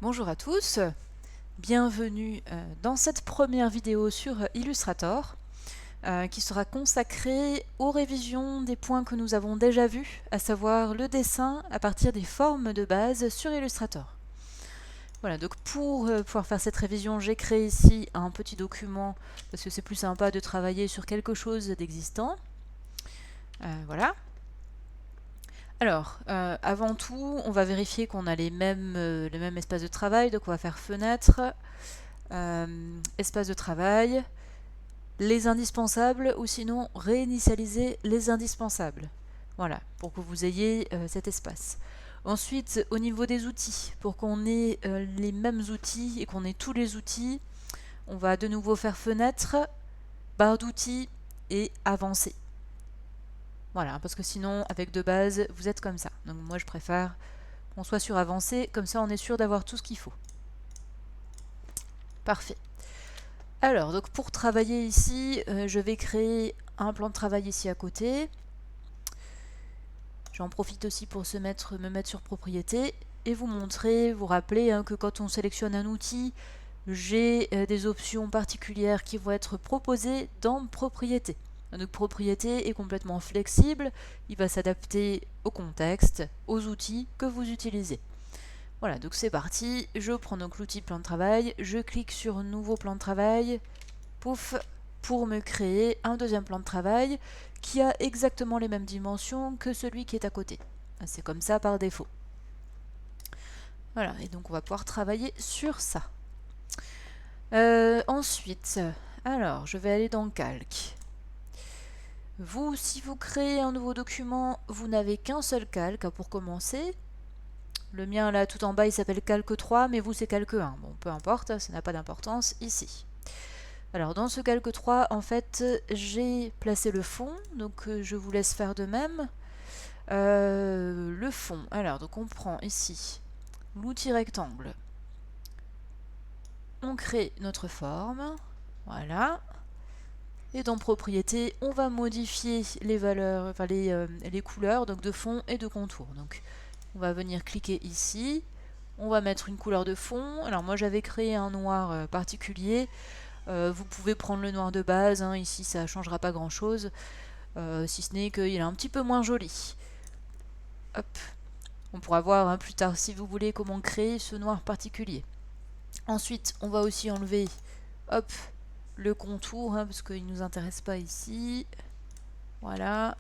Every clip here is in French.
Bonjour à tous, bienvenue dans cette première vidéo sur Illustrator qui sera consacrée aux révisions des points que nous avons déjà vus, à savoir le dessin à partir des formes de base sur Illustrator. Voilà, donc pour pouvoir faire cette révision, j'ai créé ici un petit document parce que c'est plus sympa de travailler sur quelque chose d'existant. Voilà. Alors, avant tout, on va vérifier qu'on a le même espace de travail, donc on va faire fenêtre, espace de travail, les indispensables, ou sinon réinitialiser les indispensables. Voilà, pour que vous ayez cet espace. Ensuite, au niveau des outils, pour qu'on ait les mêmes outils et qu'on ait tous les outils, on va de nouveau faire fenêtre, barre d'outils et avancer. Voilà, parce que sinon, avec de base, vous êtes comme ça. Donc moi, je préfère qu'on soit sur avancé, comme ça on est sûr d'avoir tout ce qu'il faut. Parfait. Alors, donc pour travailler ici, je vais créer un plan de travail ici à côté. J'en profite aussi pour me mettre sur propriété et vous montrer, vous rappeler que quand on sélectionne un outil, j'ai des options particulières qui vont être proposées dans propriété. Donc propriété est complètement flexible, il va s'adapter au contexte, aux outils que vous utilisez. Voilà, donc c'est parti, je prends donc l'outil plan de travail, je clique sur nouveau plan de travail, pouf, pour me créer un deuxième plan de travail qui a exactement les mêmes dimensions que celui qui est à côté. C'est comme ça par défaut. Voilà, et donc on va pouvoir travailler sur ça. Ensuite, alors je vais aller dans Calque. Vous, si vous créez un nouveau document, vous n'avez qu'un seul calque pour commencer. Le mien là tout en bas il s'appelle calque 3, mais vous c'est calque 1. Bon, peu importe, ça n'a pas d'importance ici. Alors dans ce calque 3, en fait, j'ai placé le fond, donc je vous laisse faire de même. Le fond, alors donc on prend ici l'outil rectangle. On crée notre forme, voilà. Et dans propriété, on va modifier les valeurs, enfin les couleurs donc de fond et de contour. Donc on va venir cliquer ici, on va mettre une couleur de fond. Alors moi j'avais créé un noir particulier, vous pouvez prendre le noir de base, ici ça ne changera pas grand chose, si ce n'est qu'il est un petit peu moins joli. Hop. On pourra voir plus tard si vous voulez comment créer ce noir particulier. Ensuite on va aussi enlever hop, le contour, parce qu'il ne nous intéresse pas ici. Voilà.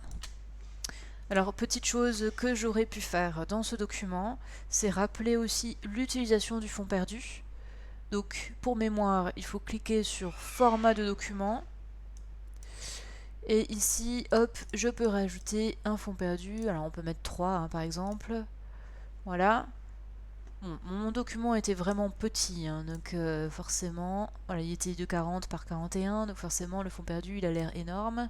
Alors, petite chose que j'aurais pu faire dans ce document, c'est rappeler aussi l'utilisation du fond perdu. Donc, pour mémoire, il faut cliquer sur Format de document. Et ici, hop, je peux rajouter un fond perdu. Alors, on peut mettre 3, par exemple. Voilà. Bon, mon document était vraiment petit, donc forcément, voilà, il était de 40 par 41, donc forcément, le fond perdu, il a l'air énorme.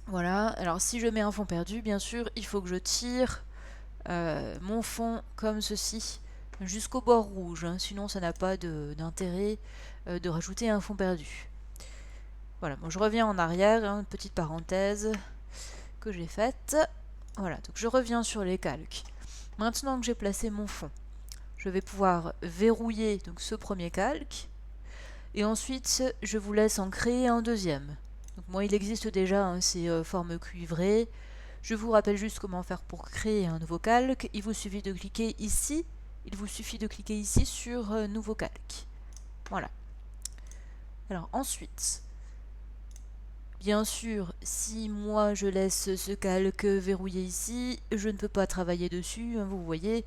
Voilà, alors si je mets un fond perdu, bien sûr, il faut que je tire mon fond comme ceci jusqu'au bord rouge, sinon ça n'a pas d'intérêt de rajouter un fond perdu. Voilà, bon, je reviens en arrière, une petite parenthèse que j'ai faite. Voilà, donc je reviens sur les calques. Maintenant que j'ai placé mon fond, je vais pouvoir verrouiller donc, ce premier calque, et ensuite je vous laisse en créer un deuxième. Donc moi il existe déjà ces formes cuivrées. Je vous rappelle juste comment faire pour créer un nouveau calque. Il vous suffit de cliquer ici. Sur nouveau calque. Voilà. Alors ensuite, bien sûr, si moi je laisse ce calque verrouillé ici, je ne peux pas travailler dessus. Vous voyez,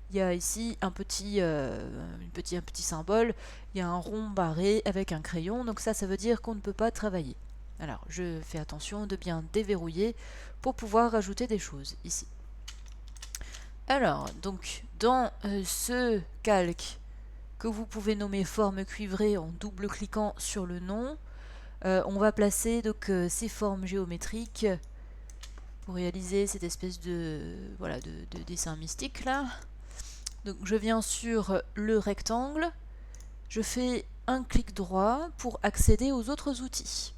il y a ici un petit symbole. Il y a un rond barré avec un crayon. Donc ça veut dire qu'on ne peut pas travailler. Alors, je fais attention de bien déverrouiller pour pouvoir rajouter des choses ici. Alors, donc, dans ce calque que vous pouvez nommer forme cuivrée en double-cliquant sur le nom, on va placer donc ces formes géométriques pour réaliser cette espèce de dessin mystique là. Donc, je viens sur le rectangle, je fais un clic droit pour accéder aux autres outils.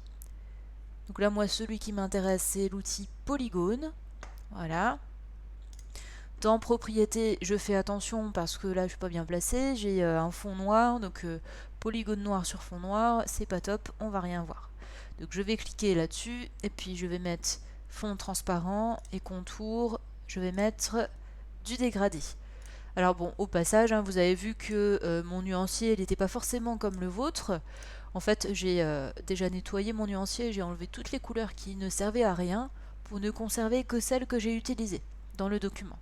Donc là, moi, celui qui m'intéresse, c'est l'outil polygone. Voilà. Dans propriété, je fais attention parce que là je suis pas bien placée, j'ai un fond noir, donc polygone noir sur fond noir, c'est pas top, on va rien voir. Donc je vais cliquer là-dessus et puis je vais mettre fond transparent et contour, je vais mettre du dégradé. Alors bon, au passage, hein, vous avez vu que mon nuancier n'était pas forcément comme le vôtre. En fait, j'ai déjà nettoyé mon nuancier, j'ai enlevé toutes les couleurs qui ne servaient à rien pour ne conserver que celles que j'ai utilisées dans le document.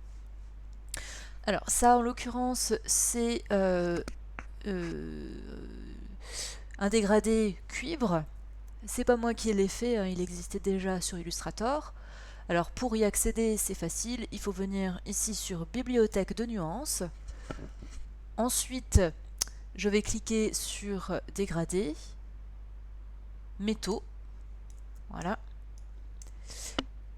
Alors ça, en l'occurrence, c'est un dégradé cuivre. C'est pas moi qui l'ai fait, hein, il existait déjà sur Illustrator. Alors pour y accéder, c'est facile, il faut venir ici sur Bibliothèque de nuances. Ensuite, je vais cliquer sur Dégradé, Métaux, voilà.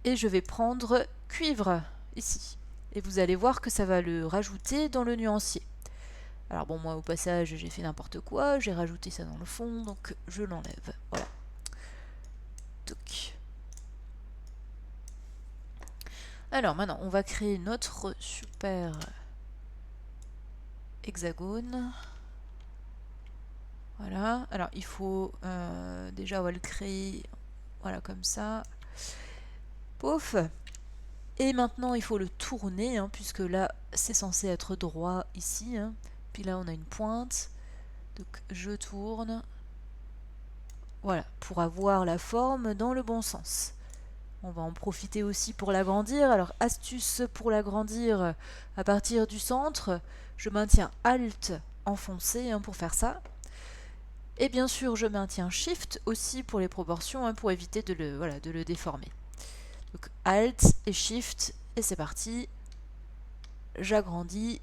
Et je vais prendre Cuivre, ici. Et vous allez voir que ça va le rajouter dans le nuancier. Alors bon, moi au passage, j'ai fait n'importe quoi, j'ai rajouté ça dans le fond, donc je l'enlève, voilà. Toc. Alors maintenant, on va créer notre super hexagone. Voilà, alors il faut déjà on va le créer, voilà comme ça. Pouf. Et maintenant il faut le tourner, hein, puisque là c'est censé être droit ici, hein. Puis là on a une pointe, donc je tourne. Voilà, pour avoir la forme dans le bon sens. On va en profiter aussi pour l'agrandir. Alors astuce pour l'agrandir à partir du centre, je maintiens Alt enfoncé, hein, pour faire ça. Et bien sûr je maintiens Shift aussi pour les proportions, hein, pour éviter de le déformer. Donc Alt et Shift et c'est parti. J'agrandis,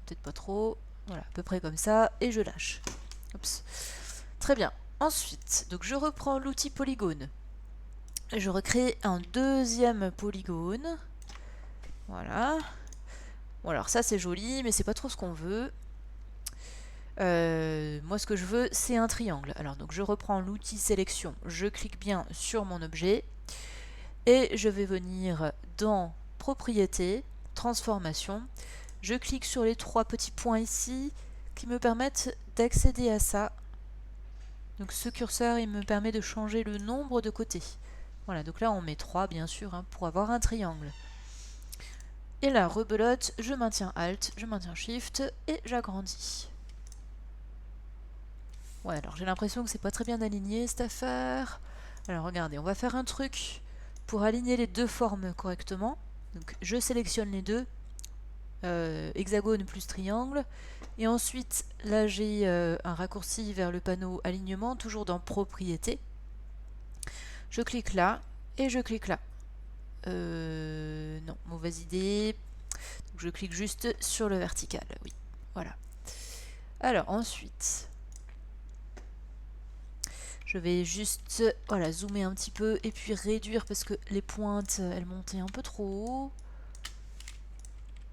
peut-être pas trop, voilà, à peu près comme ça, et je lâche. Oups. Très bien. Ensuite, donc je reprends l'outil polygone. Je recrée un deuxième polygone. Voilà. Bon alors ça c'est joli, mais c'est pas trop ce qu'on veut. Moi ce que je veux c'est un triangle. Alors donc je reprends l'outil sélection, je clique bien sur mon objet et je vais venir dans propriété, transformation. Je clique sur les trois petits points ici qui me permettent d'accéder à ça. Donc ce curseur il me permet de changer le nombre de côtés. Voilà, donc là on met 3 bien sûr, hein, pour avoir un triangle. Et là, rebelote, je maintiens Alt, je maintiens Shift et j'agrandis. Ouais, alors j'ai l'impression que c'est pas très bien aligné cette affaire. Alors regardez, on va faire un truc pour aligner les deux formes correctement. Donc je sélectionne les deux, hexagone plus triangle. Et ensuite, là j'ai un raccourci vers le panneau alignement, toujours dans propriété. Je clique là et je clique là. Non, mauvaise idée. Donc je clique juste sur le vertical, oui, voilà. Alors ensuite, je vais juste voilà, zoomer un petit peu et puis réduire parce que les pointes, elles montaient un peu trop haut.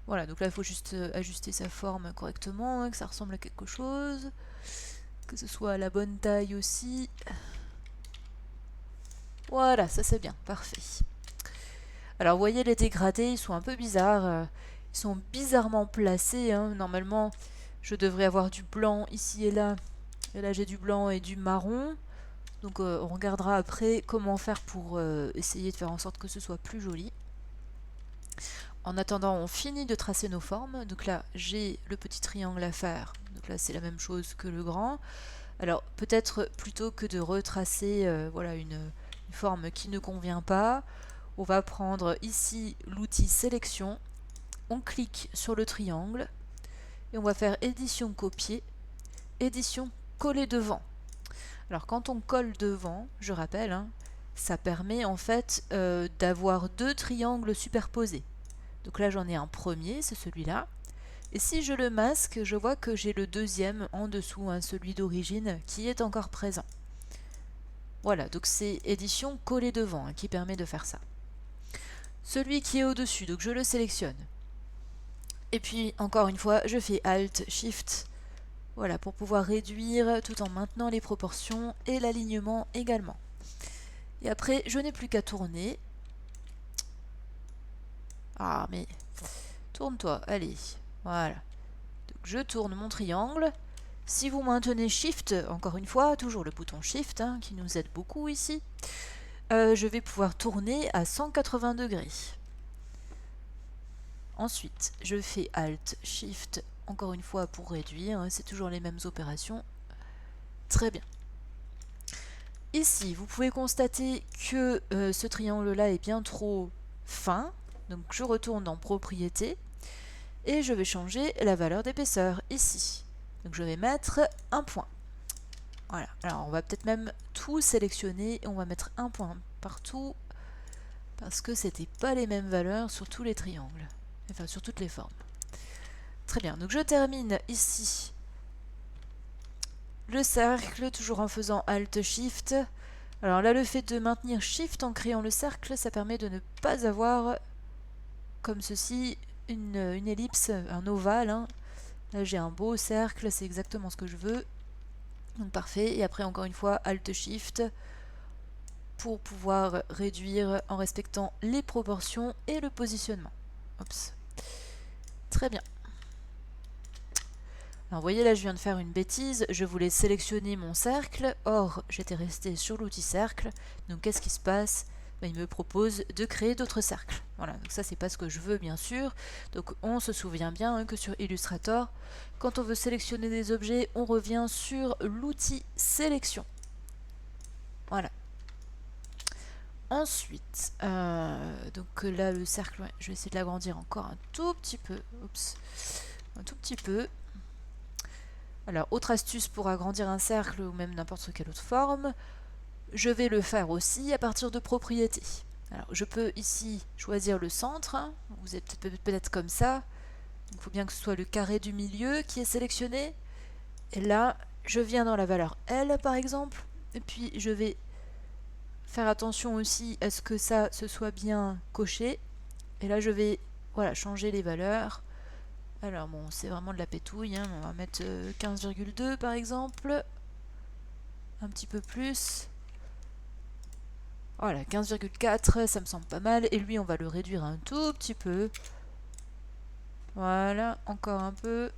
Voilà, donc là il faut juste ajuster sa forme correctement, hein, que ça ressemble à quelque chose, que ce soit à la bonne taille aussi. Voilà, ça c'est bien, parfait. Alors vous voyez les dégradés, ils sont un peu bizarres, ils sont bizarrement placés, hein. Normalement je devrais avoir du blanc ici et là j'ai du blanc et du marron. Donc on regardera après comment faire pour essayer de faire en sorte que ce soit plus joli. En attendant, on finit de tracer nos formes. Donc là, j'ai le petit triangle à faire. Donc là, c'est la même chose que le grand. Alors peut-être plutôt que de retracer voilà, une forme qui ne convient pas, on va prendre ici l'outil sélection. On clique sur le triangle et on va faire édition copier, édition coller devant. Alors quand on colle devant, je rappelle, hein, ça permet en fait d'avoir deux triangles superposés. Donc là j'en ai un premier, c'est celui-là. Et si je le masque, je vois que j'ai le deuxième en dessous, hein, celui d'origine, qui est encore présent. Voilà, donc c'est édition coller devant, hein, qui permet de faire ça. Celui qui est au-dessus, donc je le sélectionne. Et puis encore une fois, je fais Alt, Shift, voilà, pour pouvoir réduire tout en maintenant les proportions et l'alignement également. Et après, je n'ai plus qu'à tourner. Ah, mais tourne-toi, allez, voilà. Donc, je tourne mon triangle. Si vous maintenez Shift, encore une fois, toujours le bouton Shift, hein, qui nous aide beaucoup ici, je vais pouvoir tourner à 180 degrés. Ensuite, je fais Alt, Shift, encore une fois pour réduire, hein, c'est toujours les mêmes opérations. Très bien. Ici, vous pouvez constater que ce triangle-là est bien trop fin, donc je retourne dans Propriétés, et je vais changer la valeur d'épaisseur, ici. Donc je vais mettre un point. Voilà, alors on va peut-être même tout sélectionner, et on va mettre un point partout, parce que c'était pas les mêmes valeurs sur tous les triangles, enfin sur toutes les formes. Très bien, donc je termine ici le cercle, toujours en faisant Alt-Shift. Alors là, le fait de maintenir Shift en créant le cercle, ça permet de ne pas avoir, comme ceci, une ellipse, un ovale. Hein. Là, j'ai un beau cercle, c'est exactement ce que je veux. Donc parfait, et après, encore une fois, Alt-Shift pour pouvoir réduire en respectant les proportions et le positionnement. Oups. Très bien. Alors vous voyez là je viens de faire une bêtise, je voulais sélectionner mon cercle, or j'étais resté sur l'outil cercle, donc qu'est-ce qui se passe? Il me propose de créer d'autres cercles. Voilà, donc ça c'est pas ce que je veux bien sûr, donc on se souvient bien hein, que sur Illustrator, quand on veut sélectionner des objets, on revient sur l'outil sélection. Voilà. Ensuite, donc là le cercle, ouais, je vais essayer de l'agrandir encore un tout petit peu, oups, un tout petit peu. Alors, autre astuce pour agrandir un cercle ou même n'importe quelle autre forme, je vais le faire aussi à partir de propriétés. Alors, je peux ici choisir le centre, hein. Vous êtes peut-être comme ça, il faut bien que ce soit le carré du milieu qui est sélectionné. Et là, je viens dans la valeur L par exemple, et puis je vais faire attention aussi à ce que ça se soit bien coché. Et là, je vais voilà, changer les valeurs. Alors bon, c'est vraiment de la pétouille, hein. On va mettre 15,2 par exemple, un petit peu plus. Voilà, 15,4, ça me semble pas mal, et lui on va le réduire un tout petit peu. Voilà, encore un peu.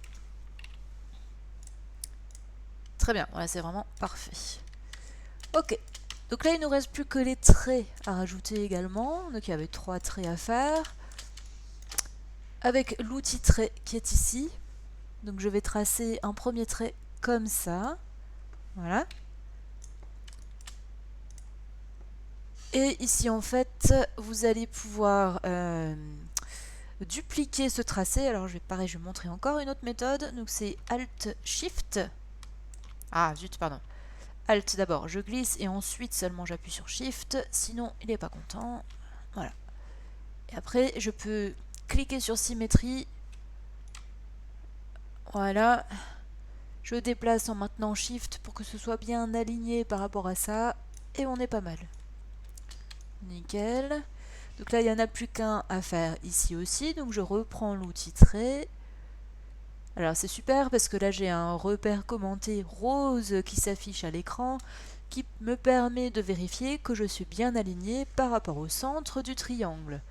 Très bien, voilà, c'est vraiment parfait. Ok, donc là il nous reste plus que les traits à rajouter également, donc il y avait 3 traits à faire. Avec l'outil trait qui est ici, donc je vais tracer un premier trait comme ça, voilà. Et ici en fait, vous allez pouvoir dupliquer ce tracé. Alors je vais montrer encore une autre méthode, donc c'est Alt-Shift. Ah zut, pardon. Alt d'abord, je glisse et ensuite seulement j'appuie sur Shift, sinon il n'est pas content. Voilà. Et après, je peux cliquer sur symétrie. Voilà. Je déplace en maintenant Shift pour que ce soit bien aligné par rapport à ça. Et on est pas mal. Nickel. Donc là, il n'y en a plus qu'un à faire ici aussi. Donc je reprends l'outil trait. Alors c'est super parce que là j'ai un repère commenté rose qui s'affiche à l'écran qui me permet de vérifier que je suis bien aligné par rapport au centre du triangle.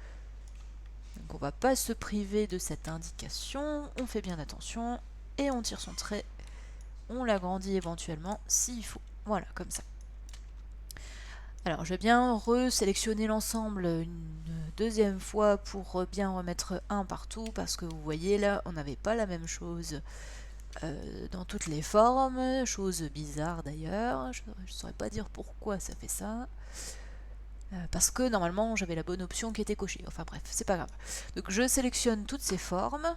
Donc on ne va pas se priver de cette indication, on fait bien attention et on tire son trait, on l'agrandit éventuellement s'il faut. Voilà, comme ça. Alors je vais bien resélectionner l'ensemble une deuxième fois pour bien remettre un partout parce que vous voyez là on n'avait pas la même chose dans toutes les formes, chose bizarre d'ailleurs, je ne saurais pas dire pourquoi ça fait ça. Parce que normalement j'avais la bonne option qui était cochée, enfin bref, c'est pas grave. Donc je sélectionne toutes ces formes,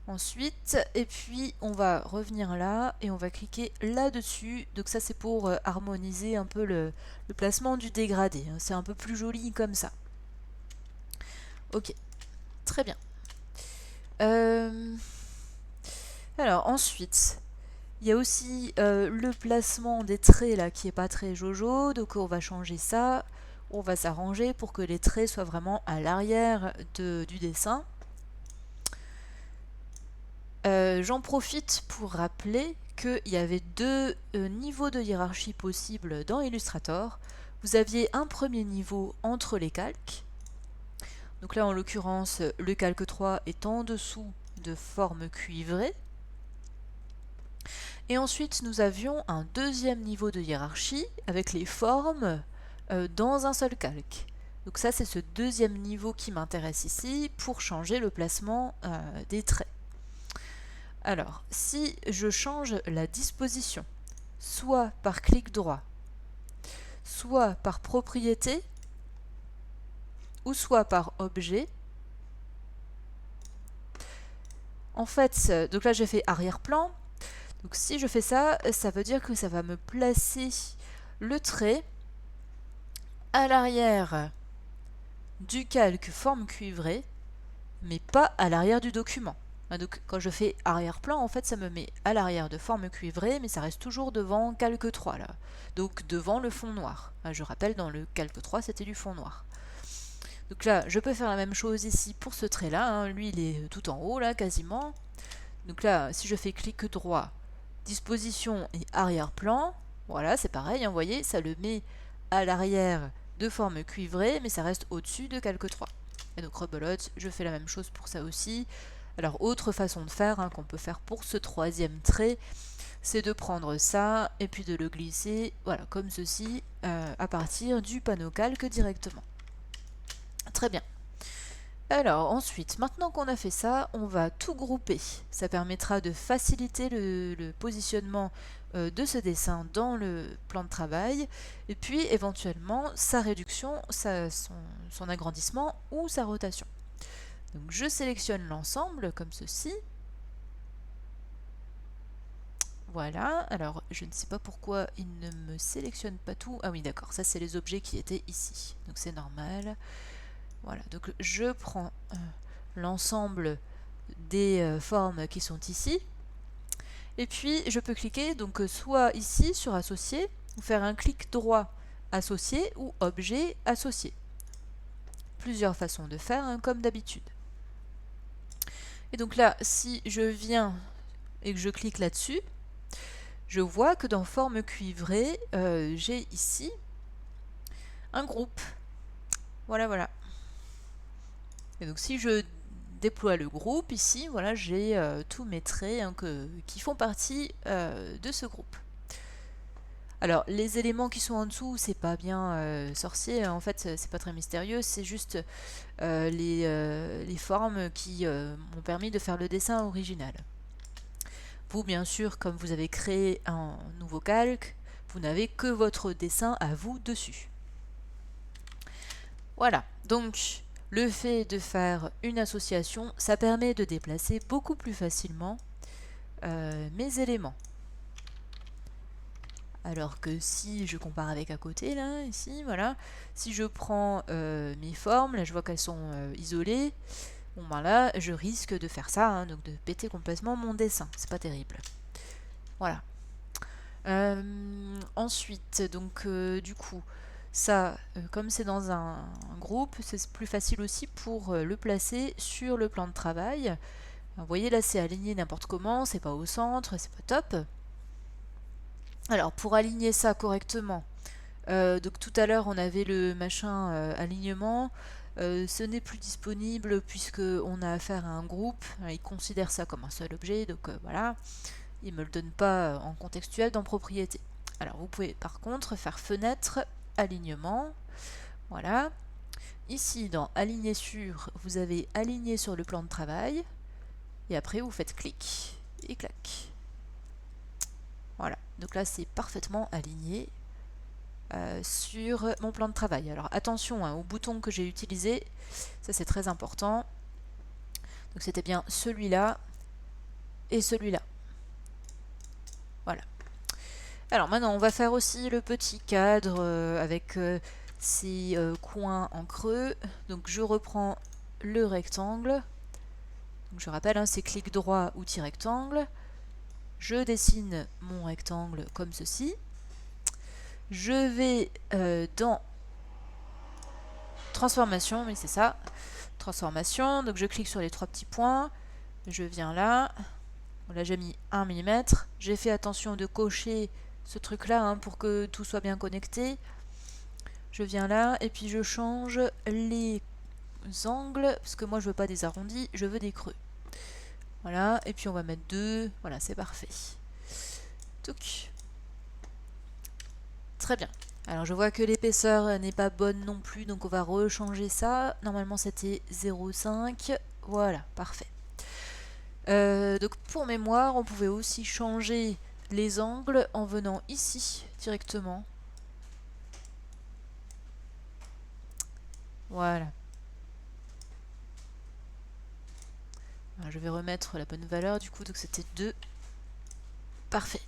ensuite, et puis on va revenir là, et on va cliquer là-dessus, donc ça c'est pour harmoniser un peu le placement du dégradé, hein. C'est un peu plus joli comme ça. Ok, très bien. Alors ensuite, il y a aussi le placement des traits là qui est pas très jojo, donc on va changer ça. On va s'arranger pour que les traits soient vraiment à l'arrière du dessin. J'en profite pour rappeler qu'il y avait deux niveaux de hiérarchie possibles dans Illustrator. Vous aviez un premier niveau entre les calques. Donc là, en l'occurrence, le calque 3 est en dessous de forme cuivrée. Et ensuite, nous avions un deuxième niveau de hiérarchie avec les formes dans un seul calque. Donc ça, c'est ce deuxième niveau qui m'intéresse ici pour changer le placement des traits. Alors, si je change la disposition, soit par clic droit, soit par propriété, ou soit par objet, en fait, donc là j'ai fait arrière-plan, donc si je fais ça, ça veut dire que ça va me placer le trait à l'arrière du calque forme cuivrée, mais pas à l'arrière du document. Donc quand je fais arrière-plan, en fait ça me met à l'arrière de forme cuivrée, mais ça reste toujours devant calque 3 là, donc devant le fond noir. Je rappelle, dans le calque 3 c'était du fond noir. Donc là, je peux faire la même chose ici pour ce trait-là. Lui, il est tout en haut, là, quasiment. Donc là, si je fais clic droit, disposition et arrière-plan, voilà, c'est pareil, vous voyez, ça le met à l'arrière de forme cuivrée, mais ça reste au-dessus de calque 3. Et donc, rebelote, je fais la même chose pour ça aussi. Alors, autre façon de faire, qu'on peut faire pour ce troisième trait, c'est de prendre ça, et puis de le glisser, voilà, comme ceci, à partir du panneau calque directement. Très bien. Alors ensuite, maintenant qu'on a fait ça, on va tout grouper. Ça permettra de faciliter le positionnement de ce dessin dans le plan de travail, et puis éventuellement sa réduction, son agrandissement ou sa rotation. Donc je sélectionne l'ensemble comme ceci. Voilà, alors je ne sais pas pourquoi il ne me sélectionne pas tout. Ah oui, d'accord, ça c'est les objets qui étaient ici, donc c'est normal. Voilà, donc je prends l'ensemble des formes qui sont ici, et puis je peux cliquer donc soit ici sur associer, ou faire un clic droit associer ou objet associé. Plusieurs façons de faire, comme d'habitude. Et donc là, si je viens et que je clique là-dessus, je vois que dans forme cuivrée, j'ai ici un groupe. Voilà, voilà. Et donc si je déploie le groupe, ici, voilà, j'ai tous mes traits qui font partie de ce groupe. Alors, les éléments qui sont en dessous, c'est pas bien sorcier, en fait, c'est pas très mystérieux, c'est juste les formes qui m'ont permis de faire le dessin original. Vous, bien sûr, comme vous avez créé un nouveau calque, vous n'avez que votre dessin à vous dessus. Voilà, donc le fait de faire une association, ça permet de déplacer beaucoup plus facilement mes éléments. Alors que si je compare avec à côté, là, ici, voilà, si je prends mes formes, là je vois qu'elles sont isolées, bon ben là, je risque de faire ça, donc de péter complètement mon dessin, c'est pas terrible. Voilà. Ensuite, donc du coup, ça, comme c'est dans un groupe, c'est plus facile aussi pour le placer sur le plan de travail. Vous voyez, là, c'est aligné n'importe comment, c'est pas au centre, c'est pas top. Alors, pour aligner ça correctement, donc tout à l'heure, on avait le machin alignement. Ce n'est plus disponible puisque on a affaire à un groupe. Il considère ça comme un seul objet, donc voilà. Il ne me le donne pas en contextuel dans propriété. Alors vous pouvez par contre faire fenêtre, alignement, voilà. Ici dans aligner sur, vous avez aligné sur le plan de travail, et après vous faites clic et clac. Voilà, donc là c'est parfaitement aligné sur mon plan de travail. Alors attention au bouton que j'ai utilisé, ça c'est très important. Donc c'était bien celui-là et celui-là. Voilà. Alors maintenant, on va faire aussi le petit cadre avec ces coins en creux. Donc je reprends le rectangle. Donc, je rappelle, c'est clic droit outil rectangle. Je dessine mon rectangle comme ceci. Je vais dans transformation, oui c'est ça, transformation. Donc je clique sur les trois petits points. Je viens là. Là j'ai mis 1 mm. J'ai fait attention de cocher ce truc là pour que tout soit bien connecté. Je viens là et puis je change les angles, parce que moi je veux pas des arrondis, je veux des creux. Voilà, et puis on va mettre 2, voilà, c'est parfait. Touc. Très bien. Alors je vois que l'épaisseur n'est pas bonne non plus, donc on va rechanger ça. Normalement c'était 0,5. Voilà, parfait. Donc pour mémoire, on pouvait aussi changer les angles en venant ici directement. Voilà. Alors, je vais remettre la bonne valeur du coup, donc c'était 2. Parfait.